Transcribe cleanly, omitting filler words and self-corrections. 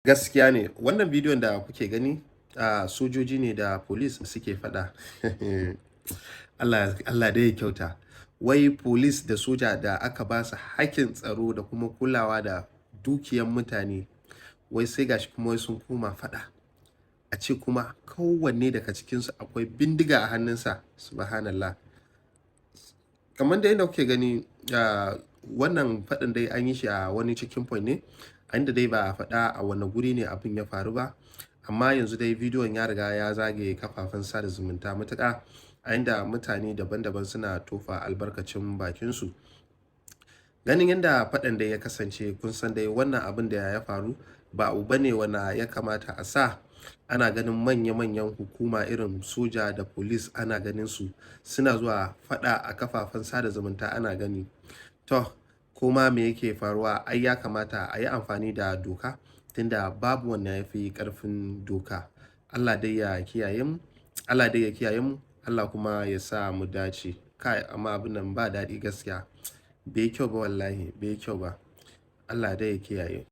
Gaskiya ne, wannan bidiyon da kuke gani sojoji ne da police suke faɗa. Allah dai ya kyauta. Wai police da soja da aka ba su hakkin tsaro da kuma kulawa da dukiyan mutane, wai sai gashi kuma wai sun koma faɗa. A ce kuma kowanne daga cikinsu akwai bindiga a hannunsa, subhanallah. Kamar da yadda kuke gani, wannan faɗin dai an yi shi a wani cikin point ne, inda dai ba a faɗa a wani guri ne abin ya faru ba. Amma yanzu dai bidiyon ya riga ya zagaye kafafen sada zumunta matuƙa, a inda mutane daban-daban suna tofa albarkacin bakinsu. Ganin yadda faɗan dai ya kasance, kun san dai wannan abin da ya faru ba abu bane wanda ya kamata a sa ana ganin manya-manyan hukuma irin soja da police, ana ganin su suna zuwa faɗa a kafafen sada zumunta ana gani. To, kuma me yake faruwa? Ai ya kamata a yi amfani da doka, tunda babu wanda ya fi ƙarfin doka. Allah dai ya kiyaye mu, Allah dai ya kiyaye mu, Allah kuma ya sa mu dace. Kai, amma abin nan ba daɗi gaskiya. Bai kyau ba wallahi, bai kyau ba. Allah dai ya kiyaye.